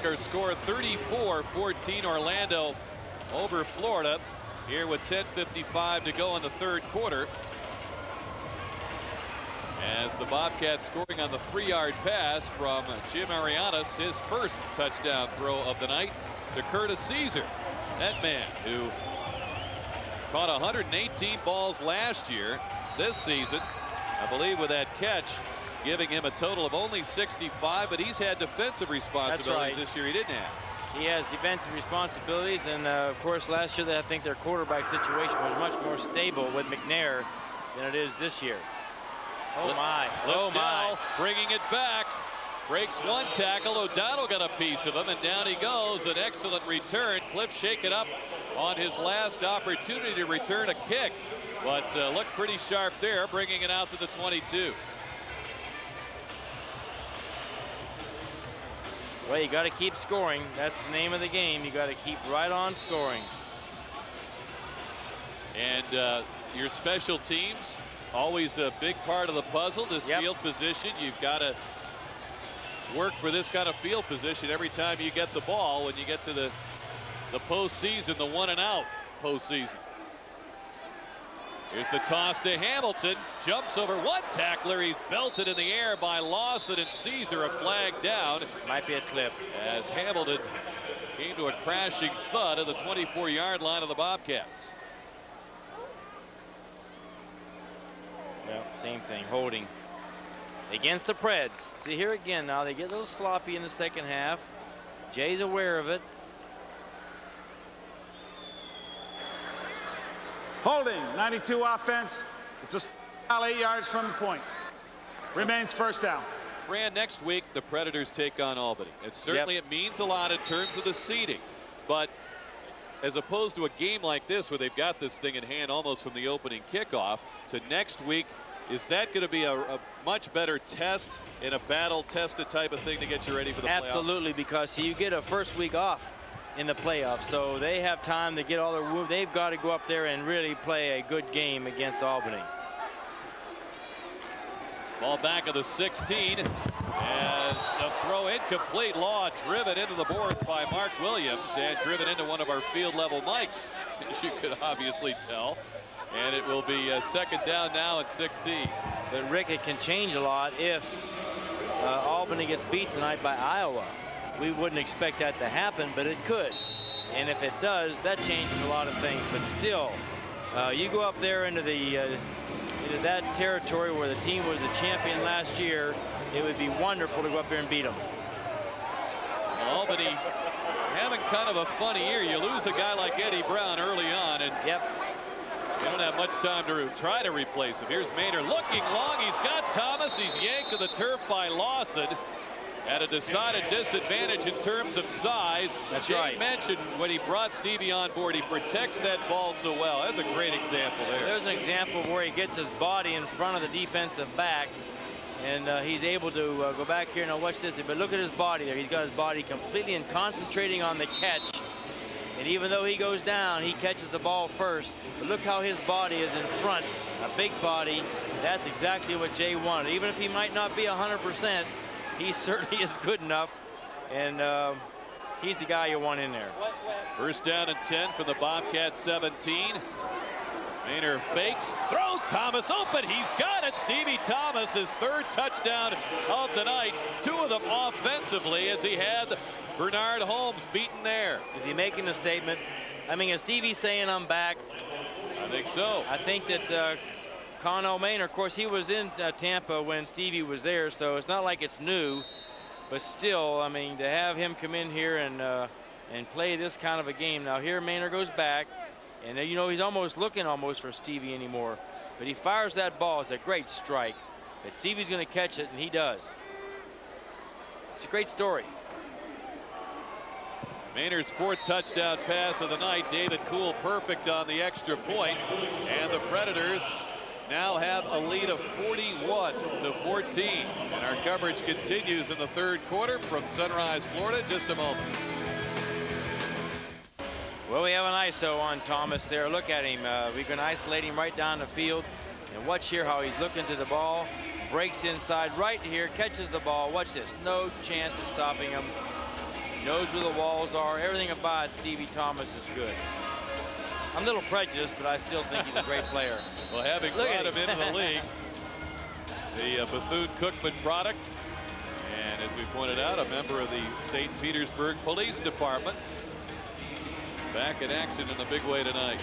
Score 34-14 Orlando over Florida here with 10:55 to go in the third quarter. As the Bobcats scoring on the 3-yard pass from Jim Arianes, his first touchdown throw of the night to Curtis Caesar. That man who caught 118 balls last year, this season, I believe with that catch, giving him a total of only 65, but he's had defensive responsibilities this year he didn't have. He has defensive responsibilities, and of course last year I think their quarterback situation was much more stable with McNair than it is this year. Oh my, oh my. Bringing it back, breaks one tackle. O'Donnell got a piece of him, and down he goes. An excellent return. Cliff shaken up on his last opportunity to return a kick, but looked pretty sharp there, bringing it out to the 22. Well, you got to keep scoring. That's the name of the game. You got to keep right on scoring. And your special teams, always a big part of the puzzle. This field position, you've got to work for this kind of field position every time you get the ball. When you get to the postseason, the 1-and-out postseason. Here's the toss to Hamilton. Jumps over one tackler. He's belted in the air by Lawson, and Caesar a flag down. Might be a clip. As Hamilton came to a crashing thud at the 24-yard line of the Bobcats. Well, same thing, holding against the Preds. See here again now, they get a little sloppy in the second half. Jay's aware of it. Holding, 92 offense. It's just 8 yards from the point. Remains first down. Fran, next week the Predators take on Albany. And certainly it means a lot in terms of the seeding. But as opposed to a game like this where they've got this thing in hand almost from the opening kickoff, to next week, is that going to be a much better test in a battle tested type of thing to get you ready for the playoffs? Absolutely, because see, you get a first week off in the playoffs, so they have time to get all their wounds. They've got to go up there and really play a good game against Albany. Ball back of the 16 as the throw incomplete. Law driven into the boards by Mark Williams and driven into one of our field level mics, as you could obviously tell. And it will be second down now at 16. But Rick, it can change a lot if Albany gets beat tonight by Iowa. We wouldn't expect that to happen, but it could. And if it does, that changes a lot of things. But still, you go up there into that territory where the team was the champion last year, it would be wonderful to go up there and beat them. Albany having kind of a funny year. You lose a guy like Eddie Brown early on, and you don't have much time to try to replace him. Here's Maynard looking long. He's got Thomas. He's yanked to the turf by Lawson. At a decided disadvantage in terms of size. That's right. Mentioned when he brought Stevie on board, he protects that ball so well. That's a great example there. There's an example where he gets his body in front of the defensive back, and he's able to go back here. Now watch this, but look at his body there. He's got his body completely and concentrating on the catch. And even though he goes down, he catches the ball first. But look how his body is in front, a big body. That's exactly what Jay wanted. Even if he might not be 100%, he certainly is good enough, and he's the guy you want in there. First down and 10 for the Bobcats 17. Maynard fakes, throws, Thomas open. He's got it. Stevie Thomas, his third touchdown of the night. Two of them offensively as he had Bernard Holmes beaten there. Is he making a statement? I mean, is Stevie saying I'm back? I think so. I think that Connell Maynard, of course, he was in Tampa when Stevie was there, so it's not like it's new. But still, I mean, to have him come in here and play this kind of a game. Now here Maynard goes back, and you know he's almost looking for Stevie anymore. But he fires that ball. It's a great strike. But Stevie's going to catch it, and he does. It's a great story. Maynard's fourth touchdown pass of the night. David Kuhl perfect on the extra point, and the Predators now have a lead of 41-14. And our coverage continues in the third quarter from Sunrise, Florida. Just a moment. Well, we have an ISO on Thomas there. Look at him. We can isolate him right down the field. And watch here how he's looking to the ball. Breaks inside right here, catches the ball. Watch this. No chance of stopping him. knows where the walls are. Everything about Stevie Thomas is good. I'm a little prejudiced, but I still think he's a great player. Well, having brought him into the league, the Bethune-Cookman product, and as we pointed out, a member of the St. Petersburg Police Department. Back in action in the big way tonight.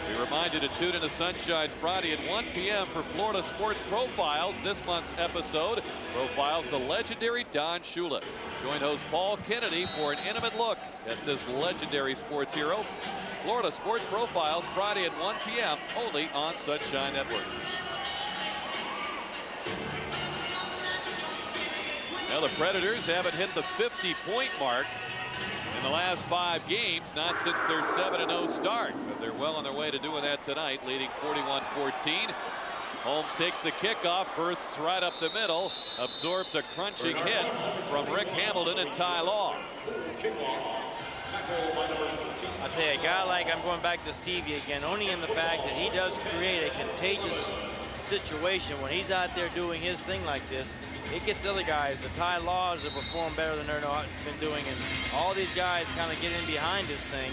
We remind you to tune in to Sunshine Friday at 1 p.m. for Florida Sports Profiles. This month's episode profiles the legendary Don Shula. Join host Paul Kennedy for an intimate look at this legendary sports hero. Florida Sports Profiles, Friday at 1 p.m. only on Sunshine Network. Now the Predators haven't hit the 50-point mark in the last 5 games, not since their 7-0 start. But they're well on their way to doing that tonight, leading 41-14. Holmes takes the kickoff, bursts right up the middle, absorbs a crunching hit from Rick Hamilton and Ty Law. I'll tell you, a guy like, I'm going back to Stevie again, only in the fact that he does create a contagious situation when he's out there doing his thing like this. It gets the other guys, the Ty Laws, to perform better than they've been doing, and all these guys kind of get in behind this thing.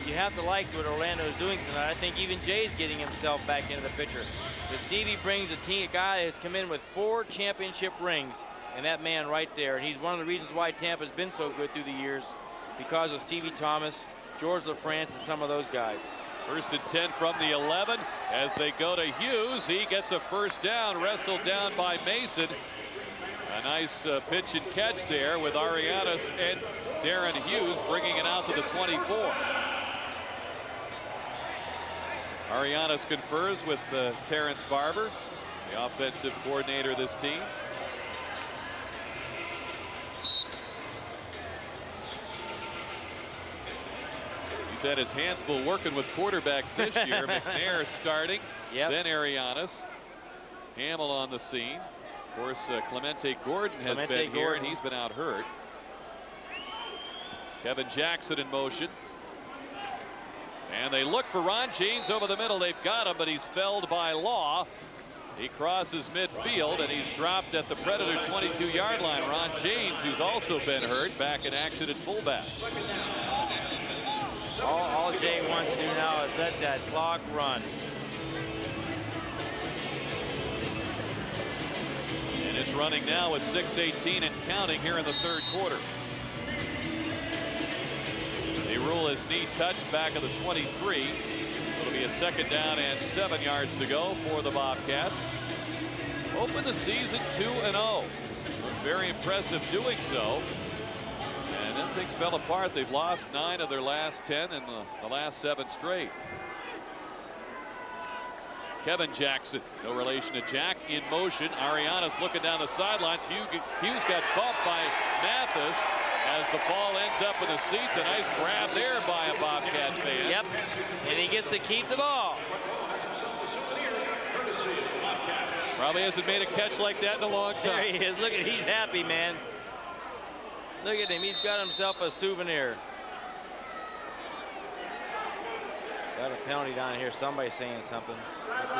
You have to like what Orlando is doing tonight. I think even Jay's getting himself back into the picture. But Stevie brings a guy that has come in with 4 championship rings, and that man right there. And he's one of the reasons why Tampa's been so good through the years. It's because of Stevie Thomas, George LaFrance, and some of those guys. 1st and 10 from the 11 as they go to Hughes. He gets a first down, wrestled down by Mason. A nice pitch and catch there with Arianis and Darren Hughes bringing it out to the 24. Arianis confers with Terrence Barber, the offensive coordinator of this team. He's had his hands full working with quarterbacks this year. McNair starting, then Arianis. Hamill on the scene. Of course, Clemente Gordon has been here, and he's been out hurt. Kevin Jackson in motion. And they look for Ron James over the middle. They've got him, but he's felled by Law. He crosses midfield, and he's dropped at the Predator 22-yard line. Ron James, who's also been hurt, back in action at fullback. All Jay wants to do now is let that clock run. And it's running now with 6:18 and counting here in the 3rd quarter. They rule his knee touched back of the 23. It'll be a 2nd down and 7 yards to go for the Bobcats. Open the season 2-0. Very impressive doing so. And then things fell apart. They've lost 9 of their last 10 and the last 7 straight. Kevin Jackson, no relation to Jack, in motion. Arianis looking down the sidelines. Hughes got bumped by Mathis as the ball ends up in the seats. A nice grab there by a Bobcat fan. Yep, and he gets to keep the ball. Probably hasn't made a catch like that in a long time. There he is. Look at, he's happy, man. Look at him. He's got himself a souvenir. Got a penalty down here. Somebody's saying something. Let's see.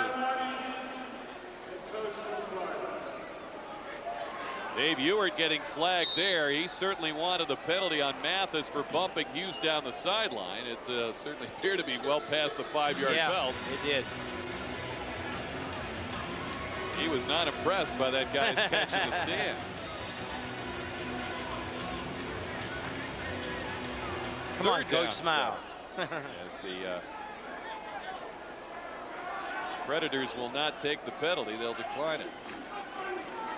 Dave Ewart getting flagged there. He certainly wanted the penalty on Mathis for bumping Hughes down the sideline. It certainly appeared to be well past the 5-yard belt. It did. He was not impressed by that guy's catch in the stands. Come on, Coach, smile. As the Predators will not take the penalty, they'll decline it.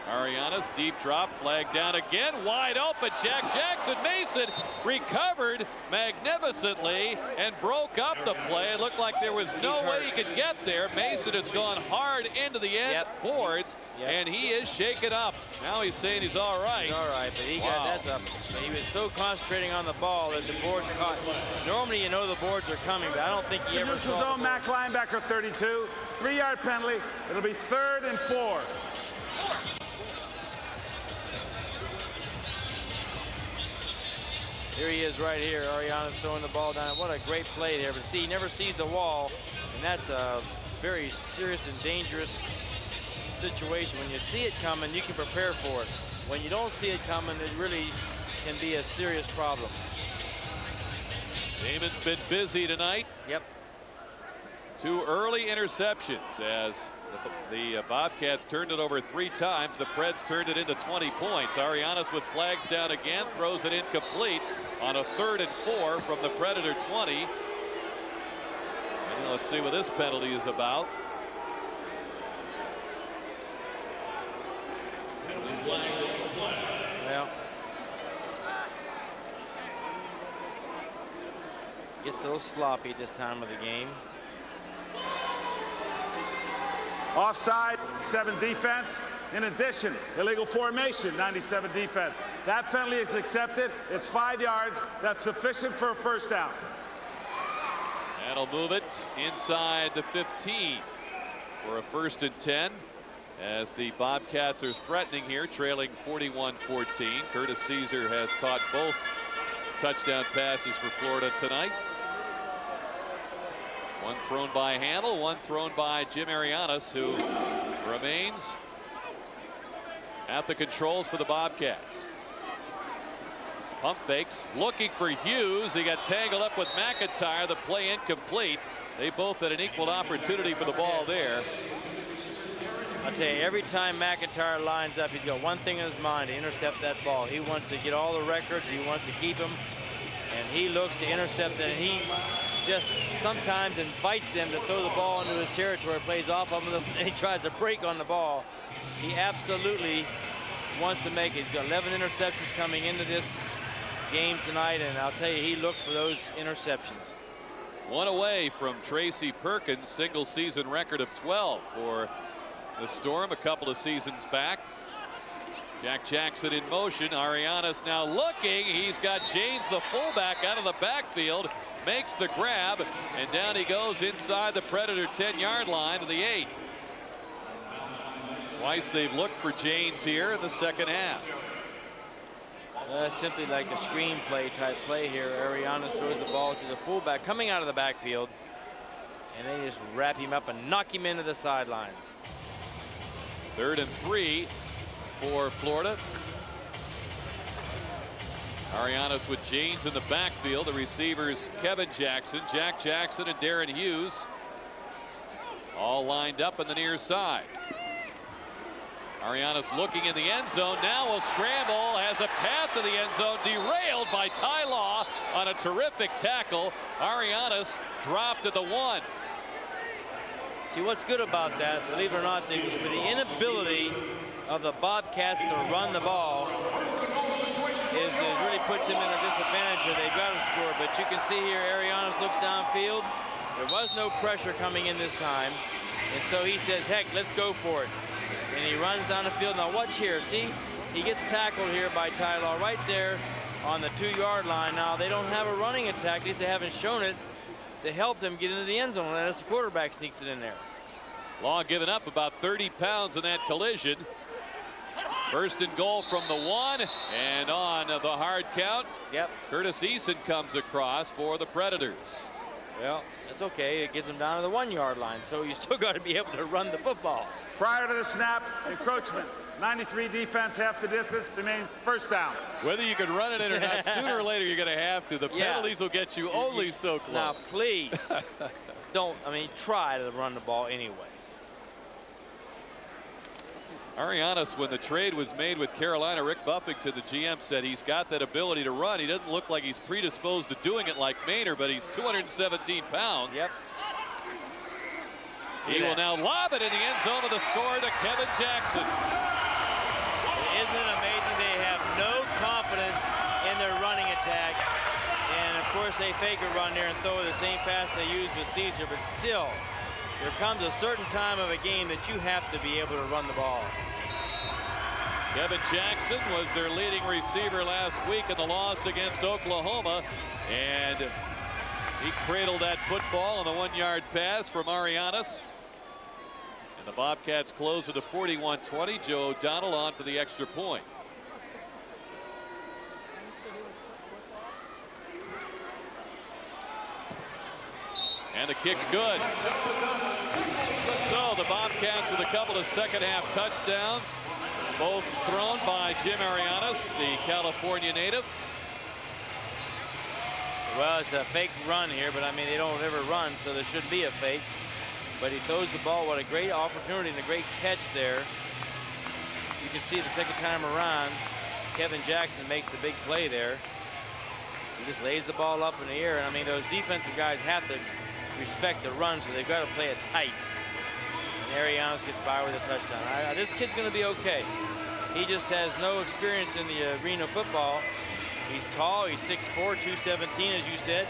Arianis, deep drop, flag down again, wide open. Jack Jackson Mason recovered magnificently and broke up the play. It looked like there was no way he could get there. Mason has gone hard into the end boards, and he is shaken up. Now he's saying he's all right. He's all right, but he got he was so concentrating on the ball that the boards caught. Normally, you know the boards are coming, but I don't think he ever saw. Zone, Mac linebacker 32, 3-yard penalty. It'll be 3rd and 4. Here he is right here. Arianis throwing the ball down. What a great play there. But see, he never sees the wall, and that's a very serious and dangerous situation. When you see it coming, you can prepare for it. When you don't see it coming, it really can be a serious problem. Damon's been busy tonight. Yep. 2 early interceptions as the Bobcats turned it over 3 times. The Preds turned it into 20 points. Arianes with flags down again, throws it incomplete on a 3rd and 4 from the Predator 20. And let's see what this penalty is about. Well, gets a little sloppy at this time of the game. Offside, 7 defense. In addition, illegal formation, 97 defense. That penalty is accepted. It's 5 yards. That's sufficient for a first down. That'll move it inside the 15 for a 1st and 10 as the Bobcats are threatening here, trailing 41-14. Curtis Caesar has caught both touchdown passes for Florida tonight. One thrown by Handel, one thrown by Jim Arianes, who remains at the controls for the Bobcats. Pump fakes, looking for Hughes. He got tangled up with McIntyre. The play incomplete. They both had an equal opportunity for the ball there. I'll tell you, every time McIntyre lines up, he's got one thing in his mind: to intercept that ball. He wants to get all the records. He wants to keep them, and he looks to intercept it. And he just sometimes invites them to throw the ball into his territory, plays off of them, and he tries to break on the ball. He absolutely wants to make it. He's got 11 interceptions coming into this game tonight, and I'll tell you, he looks for those interceptions. One away from Tracy Perkins' single season record of 12 for the Storm a couple of seasons back. Jack Jackson in motion. Arianes now looking. He's got Janes, the fullback, out of the backfield, makes the grab, and down he goes inside the Predator 10-yard line to the 8. Twice they've looked for Janes here in the second half. Simply like a screenplay type play here. Arianes throws the ball to the fullback coming out of the backfield, and they just wrap him up and knock him into the sidelines. 3rd and 3 for Florida. Arianes with Janes in the backfield. The receivers Kevin Jackson, Jack Jackson, and Darren Hughes all lined up in the near side. Arianes looking in the end zone. Now will scramble, has a path to the end zone, derailed by Ty Law on a terrific tackle. Arianes dropped at the 1. See, what's good about that, believe it or not, with the inability of the Bobcats to run the ball is really puts them in a disadvantage here. They've got to score, but you can see here Arianes looks downfield. There was no pressure coming in this time, and so he says, heck, let's go for it. And he runs down the field. Now watch here. See, he gets tackled here by Ty Law right there on the 2-yard line. Now they don't have a running attack. At least they haven't shown it to help them get into the end zone unless the quarterback sneaks it in there. Law giving up about 30 pounds in that collision. 1st and goal from the 1, and on the hard count. Yep. Curtis Eason comes across for the Predators. Well, that's okay. It gets them down to the 1-yard line, so you still got to be able to run the football. Prior to the snap, encroachment. 93 defense, half the distance, remains first down. Whether you can run it in or not, sooner or later you're going to have to. The penalties will get you only so close. Now, please, try to run the ball anyway. Arianes, when the trade was made with Carolina, Rick Buffington, the GM, said he's got that ability to run. He doesn't look like he's predisposed to doing it like Maynard, but he's 217 pounds. Yep. He will now lob it in the end zone with a score to Kevin Jackson. Isn't it amazing? They have no confidence in their running attack. And of course they fake a run there and throw the same pass they used with Caesar, but still, there comes a certain time of a game that you have to be able to run the ball. Kevin Jackson was their leading receiver last week in the loss against Oklahoma, and he cradled that football on the 1-yard pass from Arianes. And the Bobcats close it to 41-20. Joe O'Donnell on for the extra point. And the kick's good. So the Bobcats with a couple of second half touchdowns. Both thrown by Jim Arianes, the California native. Well, it's a fake run here, but I mean, they don't ever run, so there shouldn't be a fake. But he throws the ball. What a great opportunity and a great catch there. You can see the second time around, Kevin Jackson makes the big play there. He just lays the ball up in the air. And I mean, those defensive guys have to respect the run, so they've got to play it tight. And Arianes gets by with a touchdown. This kid's going to be okay. He just has no experience in the arena football. He's tall. He's 6'4", 217, as you said.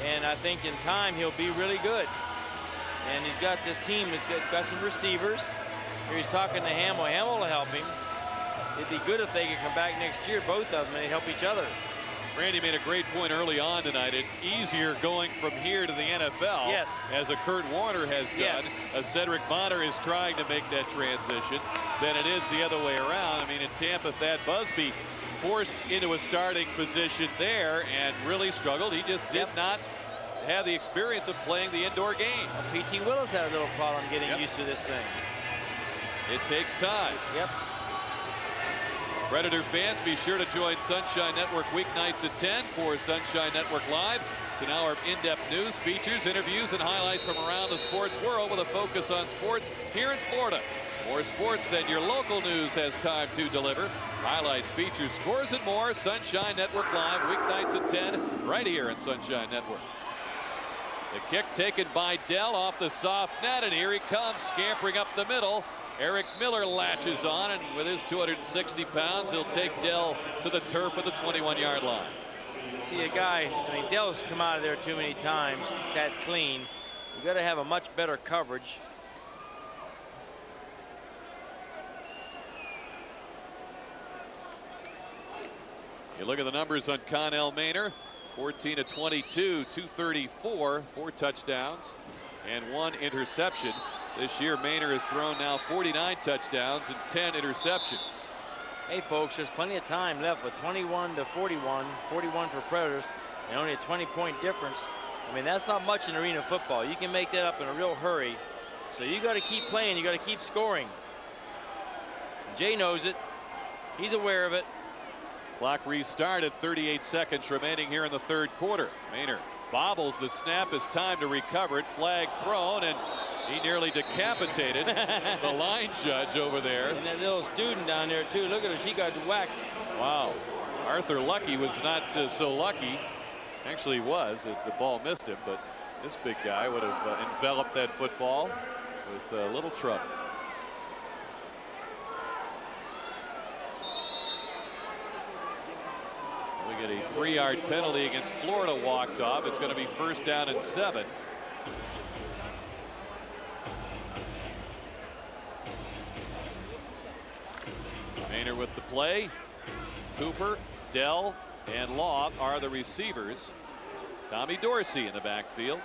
And I think in time, he'll be really good. And he's got this team. He's got some receivers. Here he's talking to Hamill. Hamill will help him. It'd be good if they could come back next year, both of them, and help each other. Randy made a great point early on tonight. It's easier going from here to the NFL. Yes. As a Kurt Warner has done. Yes. A Cedric Bonner is trying to make that transition. Than it is the other way around. I mean, in Tampa, Thad Busby forced into a starting position there and really struggled. He just did not have the experience of playing the indoor game. Well, P.T. Willis had a little problem getting used to this thing. It takes time. Yep. Predator fans, be sure to join Sunshine Network weeknights at 10 for Sunshine Network Live. It's an hour of in-depth news, features, interviews, and highlights from around the sports world with a focus on sports here in Florida. More sports than your local news has time to deliver. Highlights, features, scores, and more. Sunshine Network Live, weeknights at 10, right here in Sunshine Network. The kick taken by Dell off the soft net, and here he comes, scampering up the middle. Eric Miller latches on, and with his 260 pounds, he'll take Dell to the turf at the 21-yard line. See a guy, I mean, Dell's come out of there too many times, that clean. You got to have a much better coverage. You look at the numbers on Connell Maynor, 14 of 22, 234, 4 touchdowns, and 1 interception. This year, Maynor has thrown now 49 touchdowns and 10 interceptions. Hey, folks, there's plenty of time left with 21 to 41, 41 for Predators, and only a 20-point difference. I mean, that's not much in arena football. You can make that up in a real hurry. So you got to keep playing. You got to keep scoring. Jay knows it. He's aware of it. Clock restarted, 38 seconds remaining here in the third quarter. Maynor bobbles the snap. It's time to recover it. Flag thrown, and he nearly decapitated the line judge over there. And that little student down there, too. Look at her. She got whacked. Wow. Arthur Lucky was not so lucky. Actually, he was. The ball missed him, but this big guy would have enveloped that football with little trouble. We get a 3-yard penalty against Florida walked off. It's going to be first down and 7. Maynor with the play. Cooper, Dell, and Law are the receivers. Tommy Dorsey in the backfield.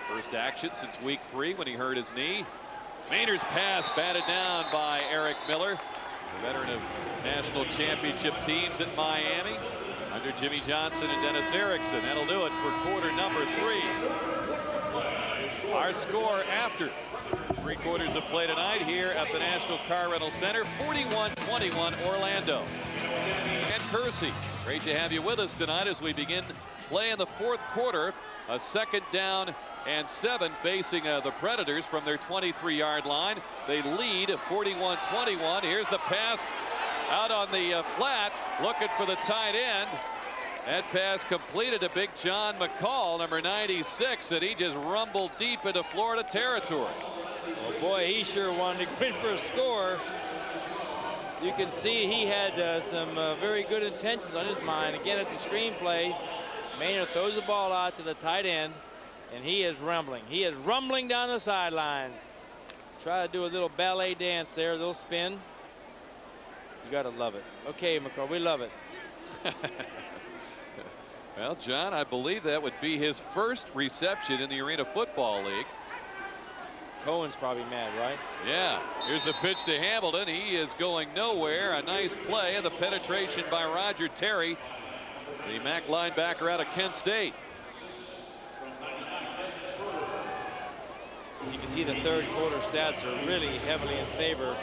First action since week 3 when he hurt his knee. Maynor's pass batted down by Eric Miller, a veteran of national championship teams at Miami under Jimmy Johnson and Dennis Erickson. That'll do it for quarter number 3. Our score after 3 quarters of play tonight here at the National Car Rental Center, 41-21 Orlando. And Kersey, great to have you with us tonight as we begin play in the fourth quarter. A second down and 7 facing the Predators from their 23-yard line. They lead 41-21. Here's the pass out on the flat, looking for the tight end. That pass completed to Big John McCall, number 96, and he just rumbled deep into Florida territory. Well, boy, he sure wanted to go in for a score. You can see he had some very good intentions on his mind. Again, it's a screenplay. Maynor throws the ball out to the tight end, and he is rumbling. He is rumbling down the sidelines. Try to do a little ballet dance there, a little spin. You got to love it. Okay, McCall, we love it. Well, John, I believe that would be his first reception in the Arena Football League. Cohen's probably mad, right? Yeah. Here's the pitch to Hamilton. He is going nowhere. A nice play, and the penetration by Roger Terry, the MAC linebacker out of Kent State. You can see the third quarter stats are really heavily in favor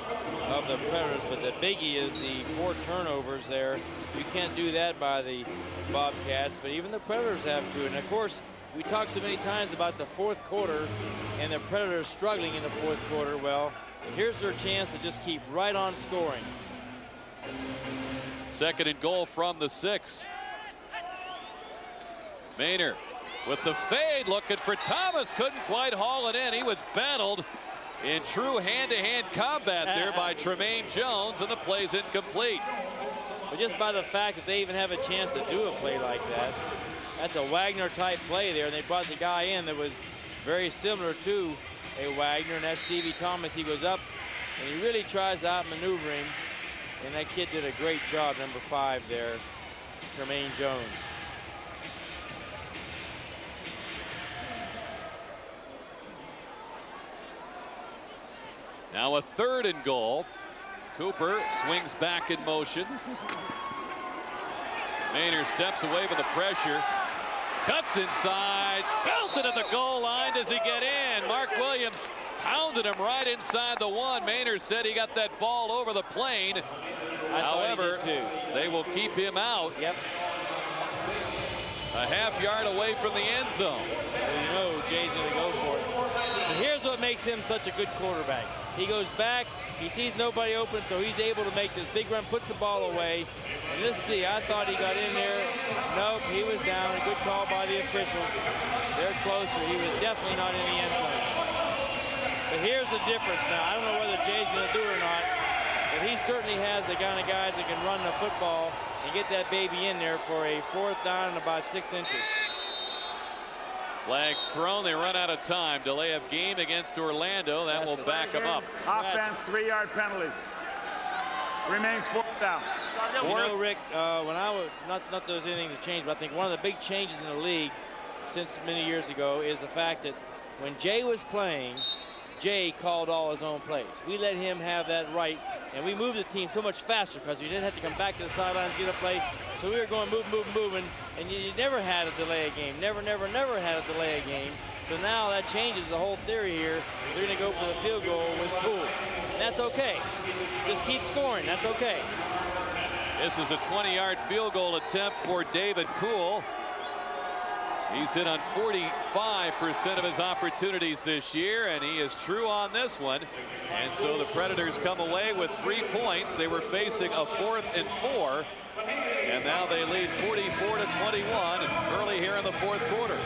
of the Predators, but the biggie is the 4 turnovers there. You can't do that by the Bobcats, but even the Predators have to. And of course, we talked so many times about the fourth quarter and the Predators struggling in the fourth quarter. Well, here's their chance to just keep right on scoring. Second and goal from the 6. Maynard with the fade, looking for Thomas, couldn't quite haul it in. He was battled in true hand-to-hand combat there by Tremaine Jones, and the play's incomplete. But just by the fact that they even have a chance to do a play like that, that's a Wagner-type play there, and they brought the guy in that was very similar to a Wagner, and that's Stevie Thomas. He goes up, and he really tries to outmaneuver him, and that kid did a great job, number 5 there, Tremaine Jones. Now a third and goal. Cooper swings back in motion. Maynard steps away from the pressure. Cuts inside. Belted at the goal line. Does he get in? Mark Williams pounded him right inside the 1. Maynard said he got that ball over the plane. However, they will keep him out. Yep. A half yard away from the end zone. You know Jay's going to go for it. But here's what makes him such a good quarterback. He goes back, he sees nobody open, so he's able to make this big run, puts the ball away. And let's see, I thought he got in there. Nope, he was down. A good call by the officials. They're closer. He was definitely not in the end zone. But here's the difference now. I don't know whether Jay's going to do it or not, but he certainly has the kind of guys that can run the football and get that baby in there for a 4th down and about 6 inches. Flag thrown. They run out of time. Delay of game against Orlando. That will back them up. Offense, 3-yard penalty. Remains 4th down. You know, Rick, when I was, not that there's anything to change, but I think one of the big changes in the league since many years ago is the fact that when Jay was playing, Jay called all his own plays. We let him have that right, and we moved the team so much faster because we didn't have to come back to the sidelines, get a play. So we were going moving, and you never had a delay a game. Never had a delay a game. So now that changes the whole theory here. They're going to go for the field goal with Poole. And that's okay. Just keep scoring. That's okay. This is a 20-yard field goal attempt for David Poole. He's hit on 45% of his opportunities this year, and he is true on this one. And so the Predators come away with 3 points. They were facing a 4th and 4, and now they lead 44-21 early here in the 4th quarter.